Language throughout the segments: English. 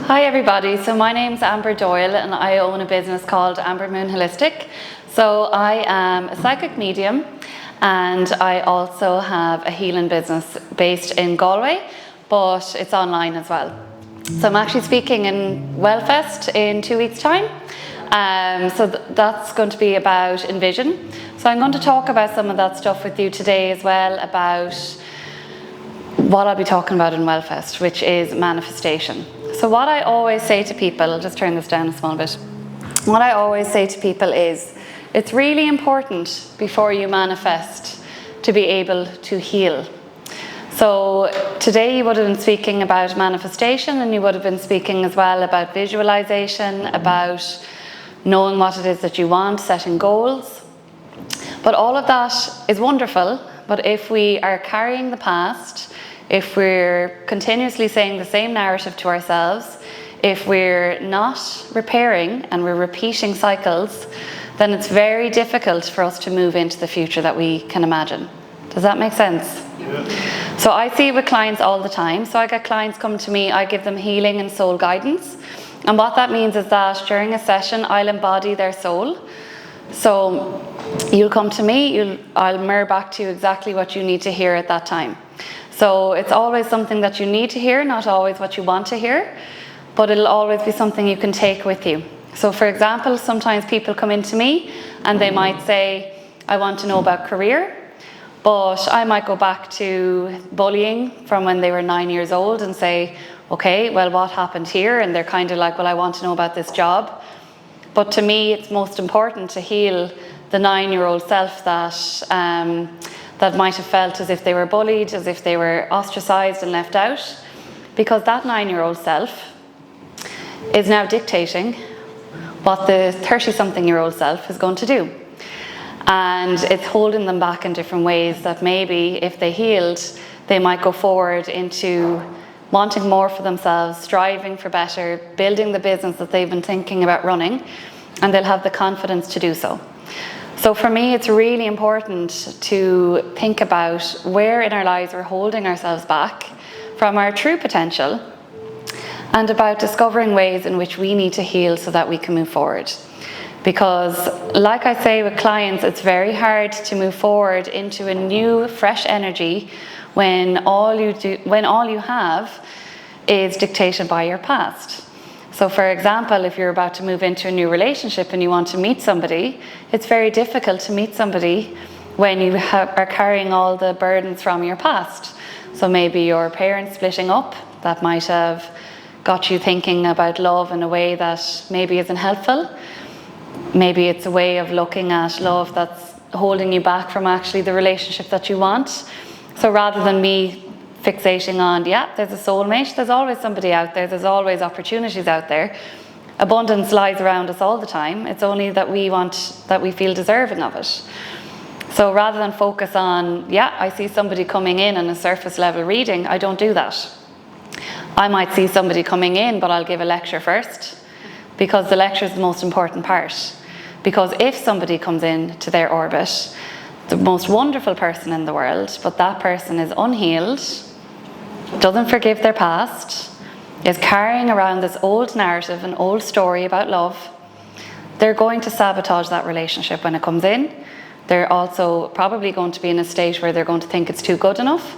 Hi everybody, so my name's Amber Doyle and I own a business called Amber Moon Holistic. So I am a psychic medium and I also have a healing business based in Galway, but it's online as well. So I'm actually speaking in Wellfest in 2 weeks' time. That's going to be about Envision. So I'm going to talk about some of that stuff with you today as well, about what I'll be talking about in Wellfest, which is manifestation. So what I always say to people, I'll just turn this down a small bit. What I always say to people is, it's really important before you manifest to be able to heal. So today you would have been speaking about manifestation, and you would have been speaking as well about visualization, about knowing what it is that you want, setting goals. But all of that is wonderful, but if we are carrying the past, if we're continuously saying the same narrative to ourselves, if we're not repairing and we're repeating cycles, then it's very difficult for us to move into the future that we can imagine. Does that make sense? Yeah. So I see it with clients all the time. So I get clients come to me, I give them healing and soul guidance. And what that means is that during a session, I'll embody their soul. So you'll come to me, I'll mirror back to you exactly what you need to hear at that time. So it's always something that you need to hear, not always what you want to hear, but it'll always be something you can take with you. So for example, sometimes people come into me and they might say, I want to know about career, but I might go back to bullying from when they were 9 years old and say, okay, well, what happened here? And they're kind of like, well, I want to know about this job. But to me, it's most important to heal the 9-year-old self that might have felt as if they were bullied, as if they were ostracized and left out, because that 9-year-old self is now dictating what the 30-something-year-old self is going to do. And it's holding them back in different ways that maybe if they healed, they might go forward into wanting more for themselves, striving for better, building the business that they've been thinking about running, and they'll have the confidence to do so. So for me, it's really important to think about where in our lives we're holding ourselves back from our true potential, and about discovering ways in which we need to heal so that we can move forward. Because like I say with clients, it's very hard to move forward into a new, fresh energy when all you have is dictated by your past. So for example, if you're about to move into a new relationship and you want to meet somebody, it's very difficult to meet somebody when you are carrying all the burdens from your past. So maybe your parents splitting up, that might have got you thinking about love in a way that maybe isn't helpful. Maybe it's a way of looking at love that's holding you back from actually the relationship that you want. So rather than me fixating on, yeah, there's a soulmate, there's always somebody out there, there's always opportunities out there. Abundance lies around us all the time. It's only that we feel deserving of it. So rather than focus on, yeah, I see somebody coming in a surface level reading, I don't do that. I might see somebody coming in, but I'll give a lecture first, because the lecture is the most important part. Because if somebody comes in to their orbit, the most wonderful person in the world, but that person is unhealed, doesn't forgive their past, is carrying around this old narrative, an old story about love, they're going to sabotage that relationship when it comes in. They're also probably going to be in a state where they're going to think it's too good enough,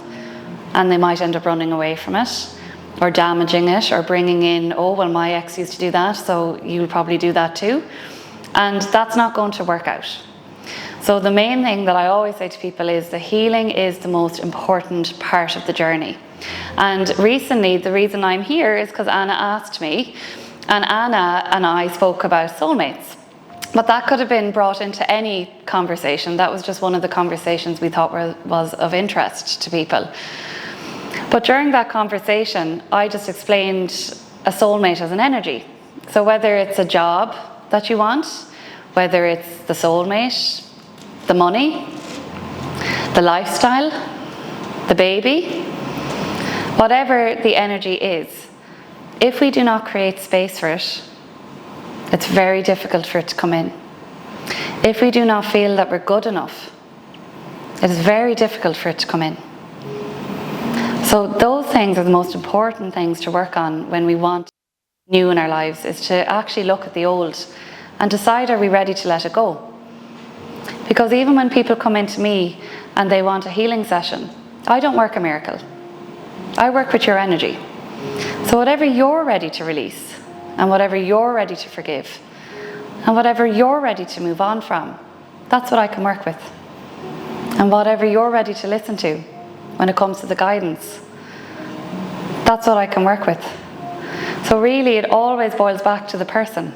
and they might end up running away from it, or damaging it, or bringing in, oh, well, my ex used to do that, so you'll probably do that too. And that's not going to work out. So the main thing that I always say to people is the healing is the most important part of the journey. And recently, the reason I'm here is because Anna asked me, and Anna and I spoke about soulmates. But that could have been brought into any conversation. That was just one of the conversations we thought was of interest to people. But during that conversation, I just explained a soulmate as an energy. So whether it's a job that you want, whether it's the soulmate, the money, the lifestyle, the baby, whatever the energy is, if we do not create space for it, it's very difficult for it to come in. If we do not feel that we're good enough, it is very difficult for it to come in. So those things are the most important things to work on when we want new in our lives is to actually look at the old and decide, are we ready to let it go? Because even when people come into me and they want a healing session, I don't work a miracle. I work with your energy. So whatever you're ready to release, and whatever you're ready to forgive, and whatever you're ready to move on from, that's what I can work with. And whatever you're ready to listen to when it comes to the guidance, that's what I can work with. So really, it always boils back to the person.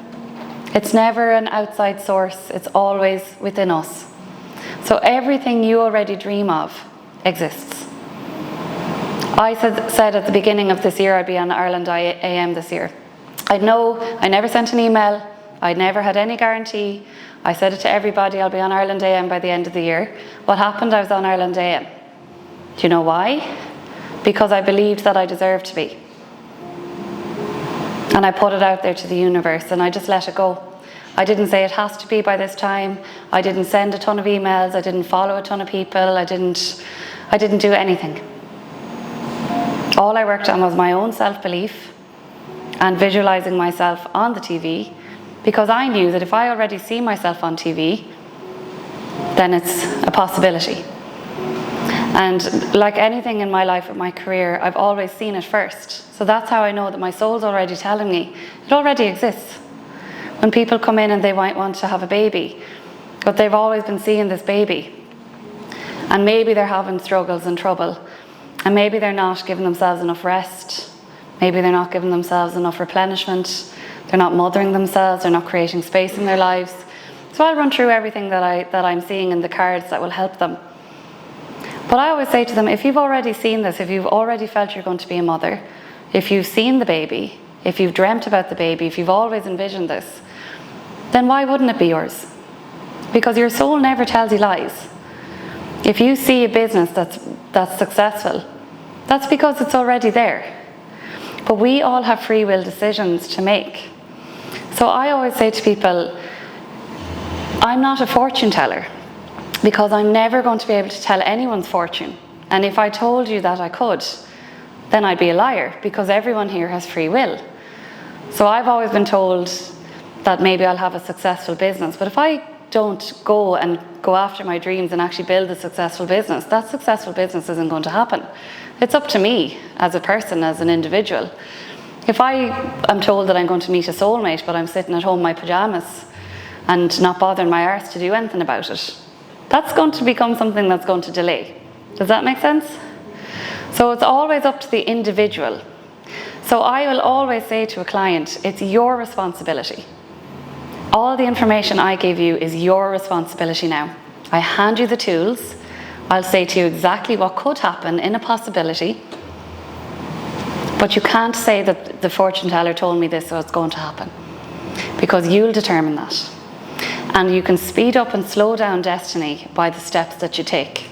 It's never an outside source, it's always within us. So everything you already dream of exists. I said at the beginning of this year I'd be on Ireland AM this year. I never sent an email, I never had any guarantee. I said it to everybody, I'll be on Ireland AM by the end of the year. What happened? I was on Ireland AM. Do you know why? Because I believed that I deserved to be. And I put it out there to the universe and I just let it go. I didn't say it has to be by this time. I didn't send a ton of emails. I didn't follow a ton of people. I didn't do anything. All I worked on was my own self-belief and visualizing myself on the TV, because I knew that if I already see myself on TV, then it's a possibility. And like anything in my life or my career, I've always seen it first. So that's how I know that my soul's already telling me it already exists. When people come in and they might want to have a baby, but they've always been seeing this baby, and maybe they're having struggles and trouble, and maybe they're not giving themselves enough rest, maybe they're not giving themselves enough replenishment, they're not mothering themselves, they're not creating space in their lives. So I'll run through everything that I'm seeing in the cards that will help them. But I always say to them, if you've already seen this, if you've already felt you're going to be a mother, if you've seen the baby, if you've dreamt about the baby, if you've always envisioned this, then why wouldn't it be yours? Because your soul never tells you lies. If you see a business that's successful, that's because it's already there. But we all have free will decisions to make. So I always say to people, I'm not a fortune teller, because I'm never going to be able to tell anyone's fortune. And if I told you that I could, then I'd be a liar, because everyone here has free will. So I've always been told that maybe I'll have a successful business, but if I don't go after my dreams and actually build a successful business, that successful business isn't going to happen. It's up to me as a person, as an individual. If I am told that I'm going to meet a soulmate, but I'm sitting at home in my pajamas and not bothering my arse to do anything about it, that's going to become something that's going to delay. Does that make sense? So it's always up to the individual. So I will always say to a client, it's your responsibility. All the information I give you is your responsibility now. I hand you the tools. I'll say to you exactly what could happen in a possibility. But you can't say that the fortune teller told me this, so it's going to happen. Because you'll determine that. And you can speed up and slow down destiny by the steps that you take.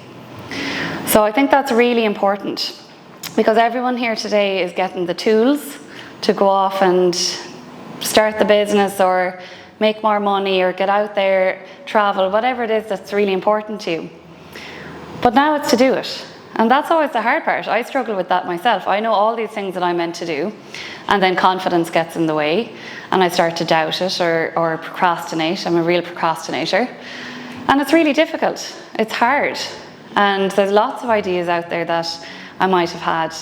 So I think that's really important, because everyone here today is getting the tools to go off and start the business or make more money or get out there, travel, whatever it is that's really important to you. But now it's to do it. And that's always the hard part. I struggle with that myself. I know all these things that I'm meant to do, and then confidence gets in the way and I start to doubt it or procrastinate. I'm a real procrastinator. And it's really difficult. It's hard. And there's lots of ideas out there that I might have had,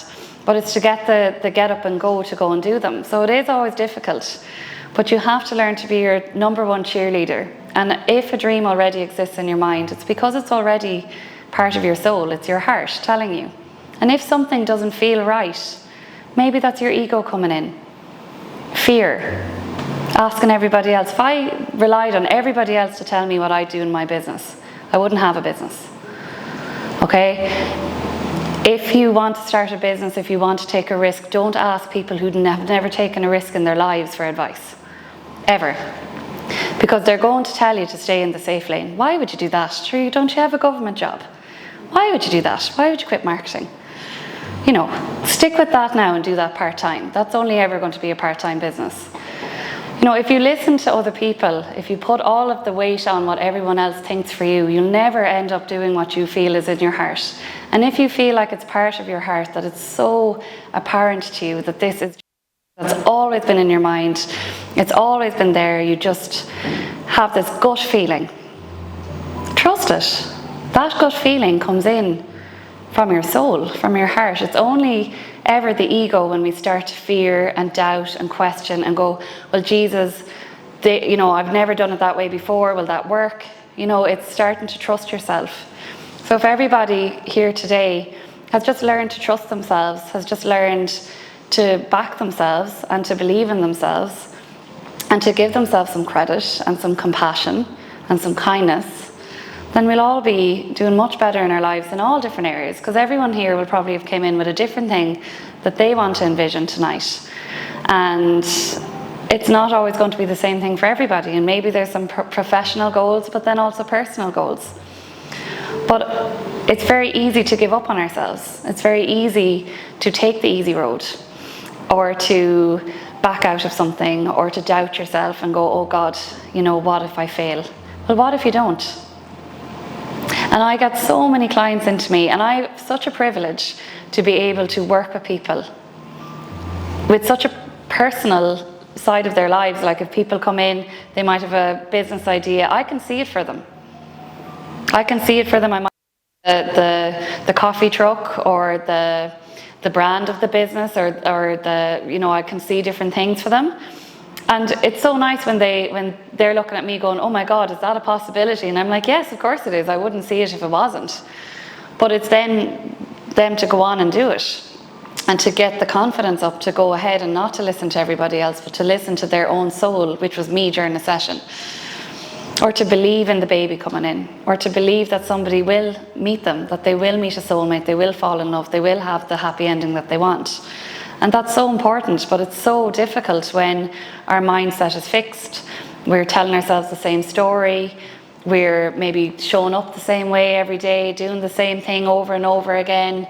but it's to get the get up and go to go and do them. So it is always difficult, but you have to learn to be your number one cheerleader. And if a dream already exists in your mind, it's because it's already part of your soul. It's your heart telling you. And if something doesn't feel right, maybe that's your ego coming in. Fear. Asking everybody else. If I relied on everybody else to tell me what I do in my business, I wouldn't have a business. Okay? If you want to start a business, if you want to take a risk, don't ask people who have never taken a risk in their lives for advice. Ever. Because they're going to tell you to stay in the safe lane. Why would you do that? Sure, don't you have a government job? Why would you do that? Why would you quit marketing? You know, stick with that now and do that part-time. That's only ever going to be a part-time business. You know, if you listen to other people, if you put all of the weight on what everyone else thinks for you, you'll never end up doing what you feel is in your heart. And if you feel like it's part of your heart, that it's so apparent to you that this is That's always been in your mind. It's always been there. You just have this gut feeling. Trust it. That gut feeling comes in from your soul, from your heart. It's only ever the ego when we start to fear and doubt and question and go, well, Jesus, I've never done it that way before. Will that work? It's starting to trust yourself. So if everybody here today has just learned to trust themselves, has just learned to back themselves and to believe in themselves and to give themselves some credit and some compassion and some kindness, then we'll all be doing much better in our lives in all different areas, because everyone here will probably have came in with a different thing that they want to envision tonight. And it's not always going to be the same thing for everybody, and maybe there's some professional goals, but then also personal goals. But it's very easy to give up on ourselves. It's very easy to take the easy road, or to back out of something, or to doubt yourself and go, oh God, what if I fail? Well, what if you don't? And I get so many clients into me, and I have such a privilege to be able to work with people with such a personal side of their lives. Like if people come in, they might have a business idea, I can see it for them. I can see it for them. I might the coffee truck, or the brand of the business, or I can see different things for them. And it's so nice when they're looking at me going, oh my God, is that a possibility? And I'm like, yes, of course it is. I wouldn't see it if it wasn't. But it's then them to go on and do it, and to get the confidence up to go ahead and not to listen to everybody else, but to listen to their own soul, which was me during the session. Or to believe in the baby coming in, or to believe that somebody will meet them, that they will meet a soulmate, they will fall in love, they will have the happy ending that they want. And that's so important, but it's so difficult when our mindset is fixed. We're telling ourselves the same story, we're maybe showing up the same way every day, doing the same thing over and over again.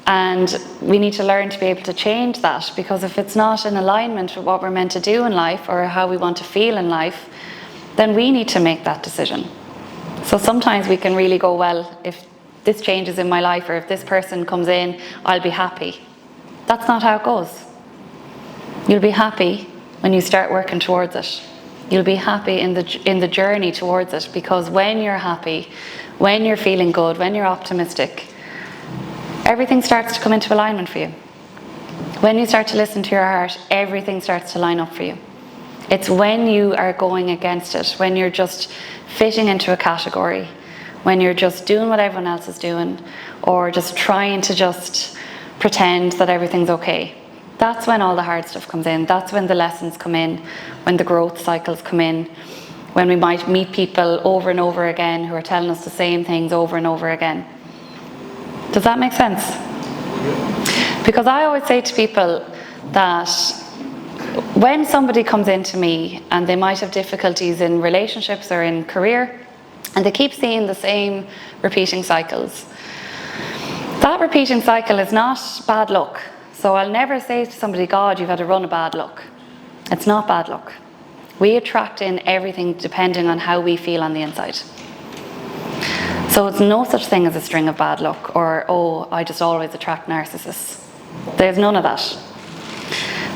And we need to learn to be able to change that, because if it's not in alignment with what we're meant to do in life, or how we want to feel in life, then we need to make that decision. So sometimes we can really go, well, if this changes in my life, or if this person comes in, I'll be happy. That's not how it goes. You'll be happy when you start working towards it. You'll be happy in the journey towards it, because when you're happy, when you're feeling good, when you're optimistic, everything starts to come into alignment for you. When you start to listen to your heart, everything starts to line up for you. It's when you are going against it, when you're just fitting into a category, when you're just doing what everyone else is doing, or just trying to just pretend that everything's okay. That's when all the hard stuff comes in. That's when the lessons come in, when the growth cycles come in, when we might meet people over and over again who are telling us the same things over and over again. Does that make sense? Because I always say to people that when somebody comes into me and they might have difficulties in relationships or in career, and they keep seeing the same repeating cycles, that repeating cycle is not bad luck. So I'll never say to somebody, God, you've had a run of bad luck. It's not bad luck. We attract in everything depending on how we feel on the inside. So it's no such thing as a string of bad luck, or, oh, I just always attract narcissists. There's none of that.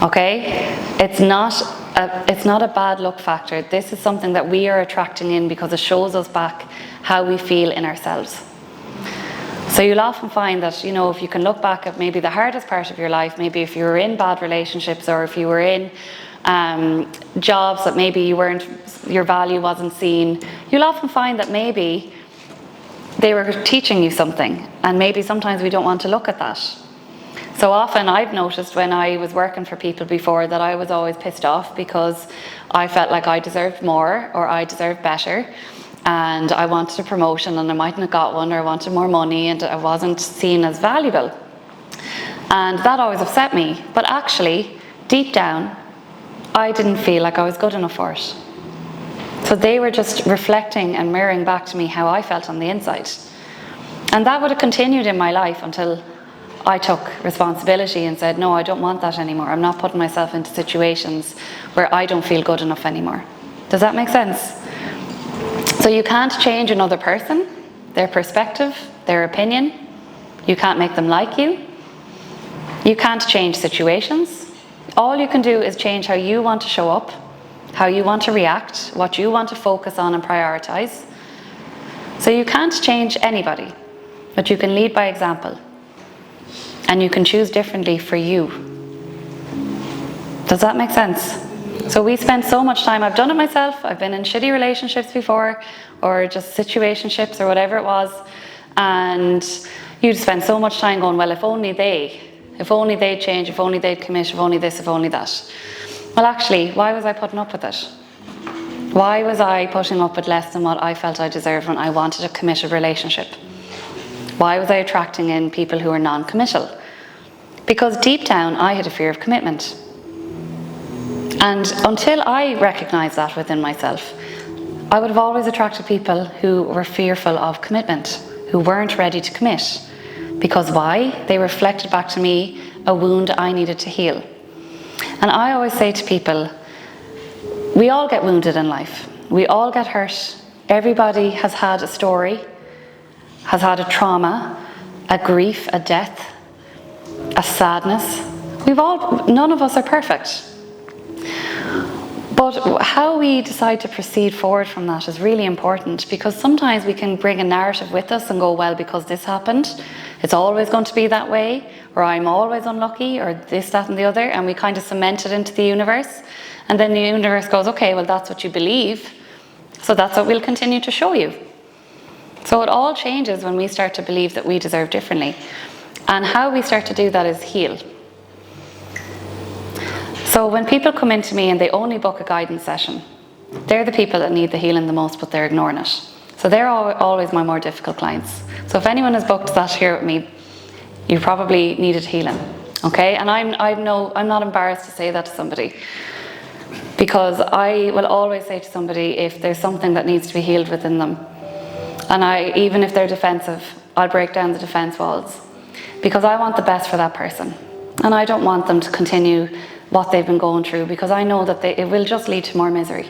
Okay? It's not a bad luck factor. This is something that we are attracting in because it shows us back how we feel in ourselves. So you'll often find that, if you can look back at maybe the hardest part of your life, maybe if you were in bad relationships, or if you were in jobs that maybe your value wasn't seen, you'll often find that maybe they were teaching you something, and maybe sometimes we don't want to look at that. So often I've noticed when I was working for people before that I was always pissed off because I felt like I deserved more, or I deserved better, and I wanted a promotion and I mightn't have got one, or I wanted more money and I wasn't seen as valuable. And that always upset me. But actually, deep down, I didn't feel like I was good enough for it. So they were just reflecting and mirroring back to me how I felt on the inside. And that would have continued in my life until I took responsibility and said, no, I don't want that anymore. I'm not putting myself into situations where I don't feel good enough anymore. Does that make sense? So you can't change another person, their perspective, their opinion. You can't make them like you. You can't change situations. All you can do is change how you want to show up, how you want to react, what you want to focus on and prioritize. So you can't change anybody, but you can lead by example. And you can choose differently for you. Does that make sense? So we spend so much time, I've done it myself, I've been in shitty relationships before, or just situationships or whatever it was, and you'd spend so much time going, well, if only they'd change, if only they'd commit, if only this, if only that. Well, actually, why was I putting up with it? Why was I putting up with less than what I felt I deserved when I wanted a committed relationship? Why was I attracting in people who are non-committal? Because deep down, I had a fear of commitment. And until I recognised that within myself, I would have always attracted people who were fearful of commitment, who weren't ready to commit. Because why? They reflected back to me a wound I needed to heal. And I always say to people, we all get wounded in life. We all get hurt. Everybody has had a story, has had a trauma, a grief, a death, a sadness. None of us are perfect. But how we decide to proceed forward from that is really important, because sometimes we can bring a narrative with us and go, well, because this happened, it's always going to be that way, or I'm always unlucky, or this, that, and the other, and we kind of cement it into the universe. And then the universe goes, okay, well, that's what you believe, so that's what we'll continue to show you. So it all changes when we start to believe that we deserve differently. And how we start to do that is heal. So when people come into me and they only book a guidance session, they're the people that need the healing the most, but they're ignoring it. So they're always my more difficult clients. So if anyone has booked that here with me, you probably needed healing, okay? And I'm not embarrassed to say that to somebody, because I will always say to somebody if there's something that needs to be healed within them, and even if they're defensive, I'll break down the defense walls, because I want the best for that person, and I don't want them to continue what they've been going through, because I know that it will just lead to more misery.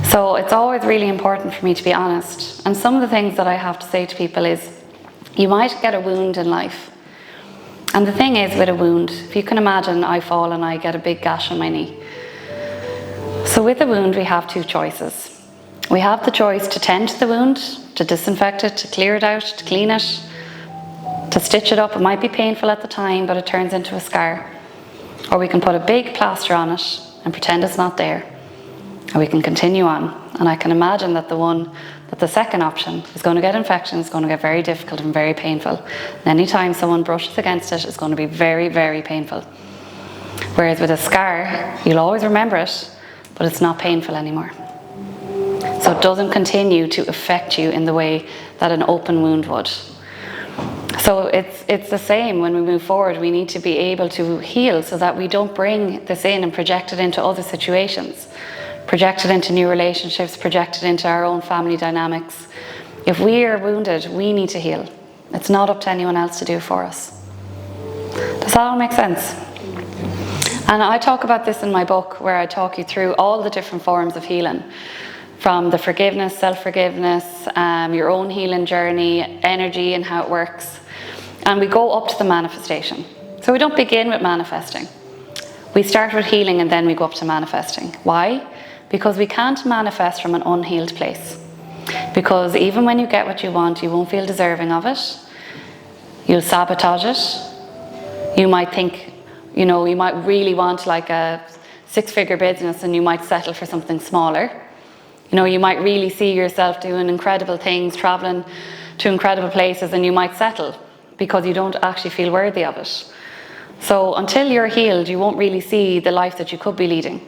So it's always really important for me to be honest. And some of the things that I have to say to people is, you might get a wound in life. And the thing is with a wound, if you can imagine, I fall and I get a big gash on my knee. So with a wound, we have two choices. We have the choice to tend to the wound, to disinfect it, to clear it out, to clean it, to stitch it up. It might be painful at the time, but it turns into a scar. Or we can put a big plaster on it and pretend it's not there. And we can continue on. And I can imagine that the second option is going to get infection, it's going to get very difficult and very painful. And anytime someone brushes against it, it's going to be very, very painful. Whereas with a scar, you'll always remember it, but it's not painful anymore. So it doesn't continue to affect you in the way that an open wound would. So it's the same when we move forward. We need to be able to heal so that we don't bring this in and project it into other situations, project it into new relationships, project it into our own family dynamics. If we are wounded, we need to heal. It's not up to anyone else to do for us. Does that all make sense? And I talk about this in my book, where I talk you through all the different forms of healing, from the forgiveness, self-forgiveness, your own healing journey, energy and how it works. And we go up to the manifestation. So we don't begin with manifesting. We start with healing and then we go up to manifesting. Why? Because we can't manifest from an unhealed place. Because even when you get what you want, you won't feel deserving of it. You'll sabotage it. You might think, you might really want like a 6-figure business and you might settle for something smaller. You might really see yourself doing incredible things, traveling to incredible places, and you might settle because you don't actually feel worthy of it. So until you're healed, you won't really see the life that you could be leading.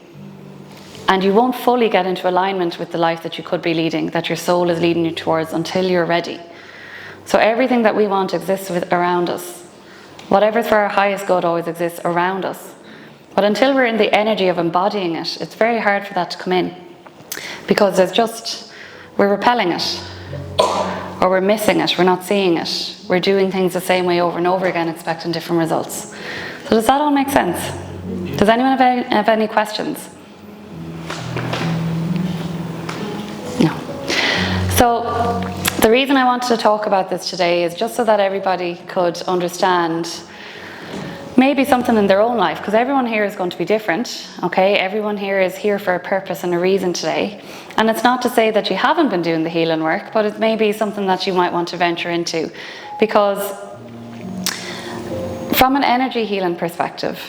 And you won't fully get into alignment with the life that you could be leading, that your soul is leading you towards, until you're ready. So everything that we want exists around us. Whatever's for our highest good always exists around us. But until we're in the energy of embodying it, it's very hard for that to come in. Because we're repelling it, or we're missing it, we're not seeing it. We're doing things the same way over and over again, expecting different results. So does that all make sense? Does anyone have any questions? No. So the reason I wanted to talk about this today is just so that everybody could understand maybe something in their own life, because everyone here is going to be different, okay? Everyone here is here for a purpose and a reason today. And it's not to say that you haven't been doing the healing work, but it may be something that you might want to venture into. Because from an energy healing perspective,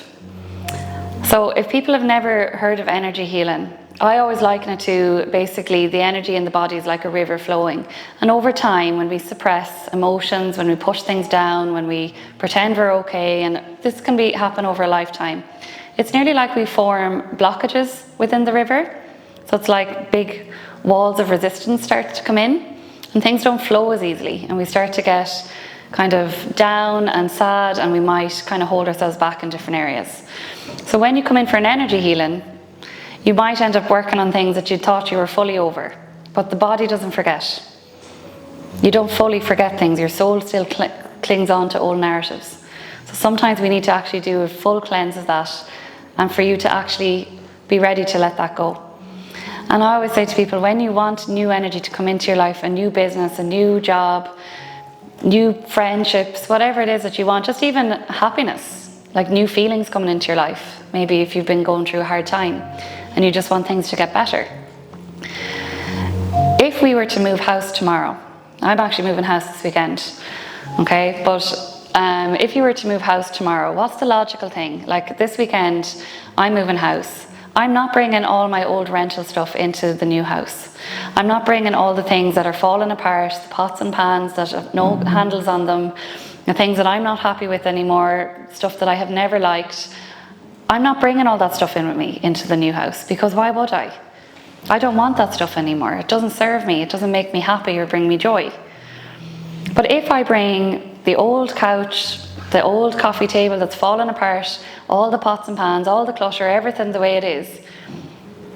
so if people have never heard of energy healing, I always liken it to basically the energy in the body is like a river flowing. And over time, when we suppress emotions, when we push things down, when we pretend we're okay, and this can happen over a lifetime, it's nearly like we form blockages within the river. So it's like big walls of resistance start to come in, and things don't flow as easily. And we start to get kind of down and sad, and we might kind of hold ourselves back in different areas. So when you come in for an energy healing, you might end up working on things that you thought you were fully over, but the body doesn't forget. You don't fully forget things. Your soul still clings on to old narratives. So sometimes we need to actually do a full cleanse of that, and for you to actually be ready to let that go. And I always say to people, when you want new energy to come into your life, a new business, a new job, new friendships, whatever it is that you want, just even happiness, like new feelings coming into your life. Maybe if you've been going through a hard time and you just want things to get better. If we were to move house tomorrow, I'm actually moving house this weekend, okay? But if you were to move house tomorrow, what's the logical thing? Like this weekend, I'm moving house. I'm not bringing all my old rental stuff into the new house. I'm not bringing all the things that are falling apart, the pots and pans that have no handles on them, the things that I'm not happy with anymore, stuff that I have never liked. I'm not bringing all that stuff in with me into the new house, because why would I? I don't want that stuff anymore. It doesn't serve me. It doesn't make me happy or bring me joy. But if I bring the old couch, the old coffee table that's fallen apart, all the pots and pans, all the clutter, everything the way it is,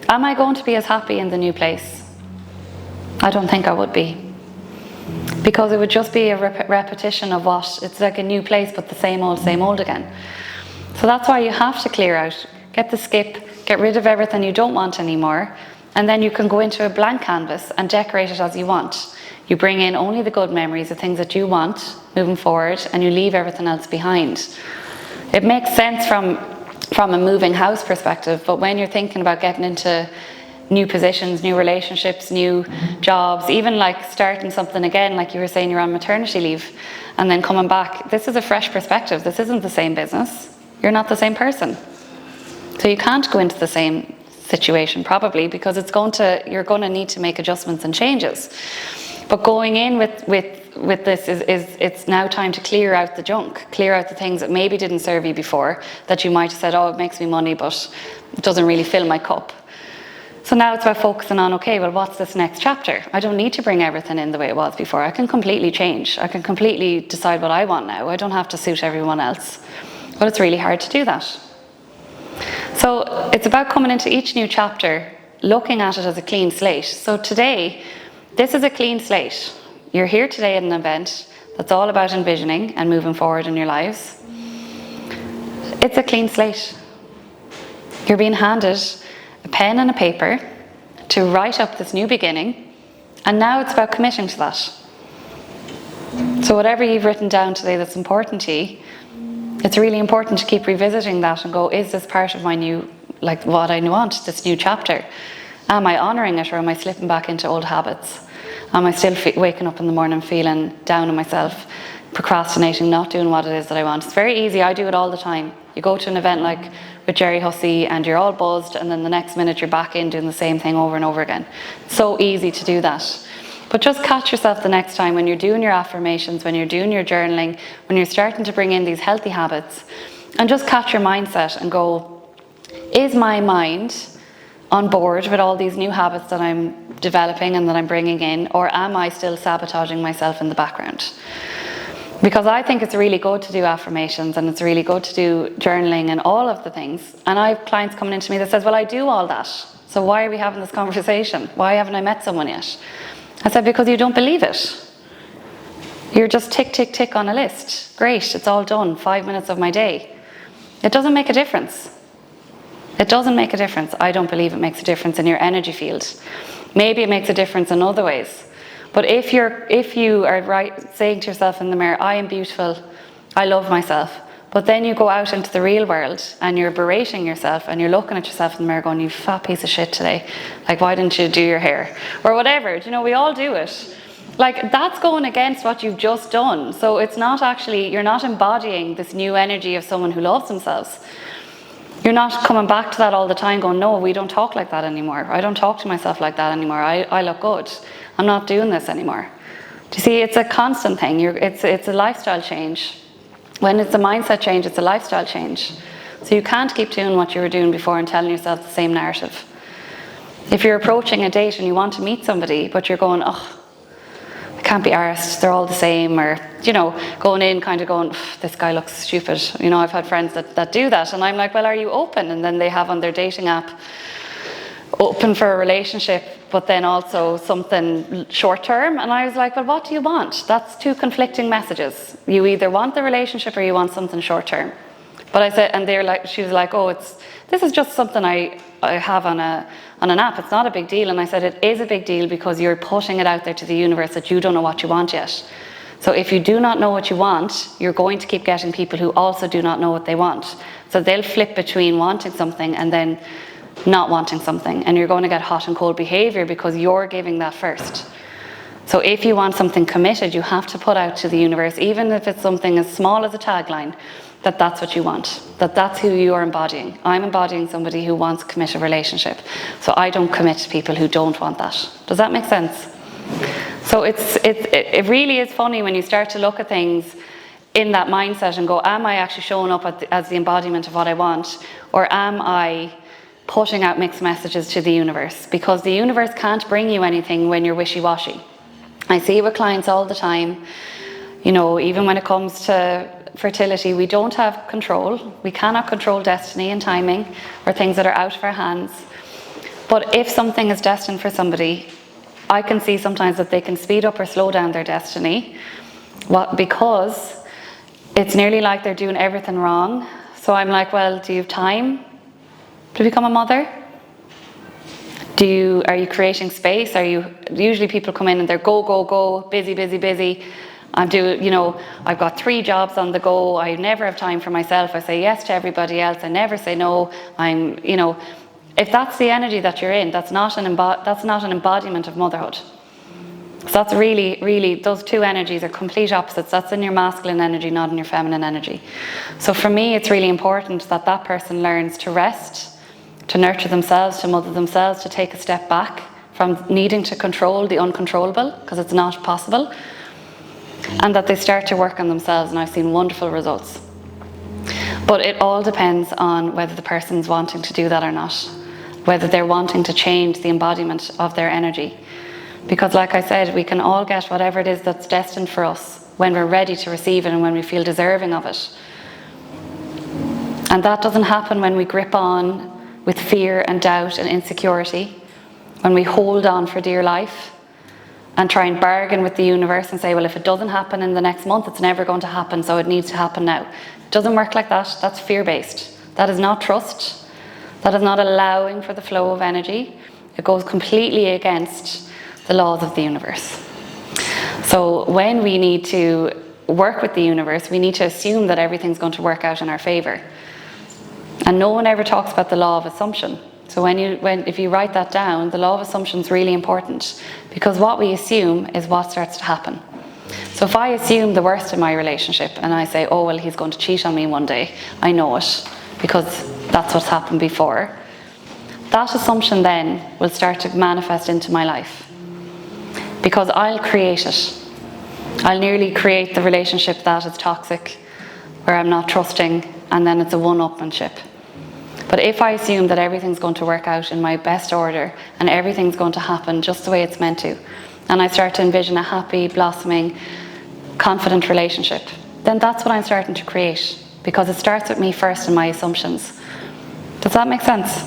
am I going to be as happy in the new place? I don't think I would be. Because it would just be a repetition of what, it's like a new place, but the same old again. So that's why you have to clear out, get the skip, get rid of everything you don't want anymore, and then you can go into a blank canvas and decorate it as you want. You bring in only the good memories, the things that you want moving forward, and you leave everything else behind. It makes sense from a moving house perspective, but when you're thinking about getting into new positions, new relationships, new jobs, even like starting something again, like you were saying you're on maternity leave, and then coming back, this is a fresh perspective. This isn't the same business. You're not the same person. So you can't go into the same situation probably, because you're going to need to make adjustments and changes. But going in with this is it's now time to clear out the junk, clear out the things that maybe didn't serve you before, that you might have said, oh, it makes me money, but it doesn't really fill my cup. So now it's about focusing on, okay, well, what's this next chapter? I don't need to bring everything in the way it was before. I can completely change. I can completely decide what I want now. I don't have to suit everyone else. But it's really hard to do that. So it's about coming into each new chapter, looking at it as a clean slate. So today, this is a clean slate. You're here today at an event that's all about envisioning and moving forward in your lives. It's a clean slate. You're being handed a pen and a paper to write up this new beginning, and now it's about committing to that. So whatever you've written down today that's important to you, it's really important to keep revisiting that and go, is this part of my new, like what I want, this new chapter? Am I honouring it, or am I slipping back into old habits? Am I still waking up in the morning feeling down on myself, procrastinating, not doing what it is that I want? It's very easy. I do it all the time. You go to an event like with Jerry Hussey and you're all buzzed, and then the next minute you're back in doing the same thing over and over again. It's so easy to do that. But just catch yourself the next time when you're doing your affirmations, when you're doing your journaling, when you're starting to bring in these healthy habits, and just catch your mindset and go, is my mind on board with all these new habits that I'm developing and that I'm bringing in, or am I still sabotaging myself in the background? Because I think it's really good to do affirmations, and it's really good to do journaling and all of the things. And I have clients coming into me that says, well, I do all that, so why are we having this conversation? Why haven't I met someone yet? I said, because you don't believe it. You're just tick, tick, tick on a list. Great, it's all done, 5 minutes of my day. It doesn't make a difference. It doesn't make a difference. I don't believe it makes a difference in your energy field. Maybe it makes a difference in other ways. But if you are saying to yourself in the mirror, I am beautiful, I love myself, But then you go out into the real world and you're berating yourself and you're looking at yourself in the mirror going, you fat piece of shit today. Like, why didn't you do your hair? Or whatever, you know, we all do it. Like, that's going against what you've just done. So it's not actually, you're not embodying this new energy of someone who loves themselves. You're not coming back to that all the time going, no, we don't talk like that anymore. I don't talk to myself like that anymore. I look good. I'm not doing this anymore. Do you see, it's a constant thing. It's a lifestyle change. When it's a mindset change, it's a lifestyle change. So you can't keep doing what you were doing before and telling yourself the same narrative. If you're approaching a date and you want to meet somebody, but you're going, oh, I can't be arsed, they're all the same, or, you know, going in kind of going, this guy looks stupid. You know, I've had friends that do that, and I'm like, well, are you open? And then they have on their dating app, open for a relationship, but then also something short term. And I was like, well, what do you want? That's two conflicting messages. You either want the relationship or you want something short term. But I said, and they're like, she was like, oh, this is just something I have on an app. It's not a big deal. And I said, it is a big deal because you're putting it out there to the universe that you don't know what you want yet. So if you do not know what you want, you're going to keep getting people who also do not know what they want. So they'll flip between wanting something and then not wanting something, and you're going to get hot and cold behavior because you're giving that first. So if you want something committed, you have to put out to the universe, even if it's something as small as a tagline, that that's what you want, that that's who you are embodying. I'm embodying somebody who wants a committed relationship, so I don't commit to people who don't want that. Does that make sense? So it really is funny when you start to look at things in that mindset and go, am I actually showing up as the embodiment of what I want, or am I putting out mixed messages to the universe? Because the universe can't bring you anything when you're wishy-washy. I see it with clients all the time, you know, even when it comes to fertility, we don't have control. We cannot control destiny and timing or things that are out of our hands. But if something is destined for somebody, I can see sometimes that they can speed up or slow down their destiny because it's nearly like they're doing everything wrong. So I'm like, well, do you have time to become a mother? Are you creating space? Usually people come in and they're go, busy. I've got 3 jobs on the go. I never have time for myself. I say yes to everybody else. I never say no. If that's the energy that you're in, that's not an embodiment of motherhood. So that's really, those two energies are complete opposites. That's in your masculine energy, not in your feminine energy. So for me, it's really important that that person learns to rest, to nurture themselves, to mother themselves, to take a step back from needing to control the uncontrollable, because it's not possible, and that they start to work on themselves, and I've seen wonderful results. But it all depends on whether the person's wanting to do that or not, whether they're wanting to change the embodiment of their energy. Because like I said, we can all get whatever it is that's destined for us when we're ready to receive it and when we feel deserving of it. And that doesn't happen when we grip on with fear and doubt and insecurity, when we hold on for dear life and try and bargain with the universe and say, well, if it doesn't happen in the next month, it's never going to happen, so it needs to happen now. It doesn't work like that. That's fear-based. That is not trust. That is not allowing for the flow of energy. It goes completely against the laws of the universe. So when we need to work with the universe, we need to assume that everything's going to work out in our favor. And no one ever talks about the law of assumption. So if you write that down, the law of assumption is really important, because what we assume is what starts to happen. So if I assume the worst in my relationship and I say, oh, well, he's going to cheat on me one day, I know it because that's what's happened before, that assumption then will start to manifest into my life, because I'll create it. I'll nearly create the relationship that is toxic, where I'm not trusting, and then it's a one-upmanship. But if I assume that everything's going to work out in my best order and everything's going to happen just the way it's meant to, and I start to envision a happy, blossoming, confident relationship, then that's what I'm starting to create, because it starts with me first and my assumptions. Does that make sense?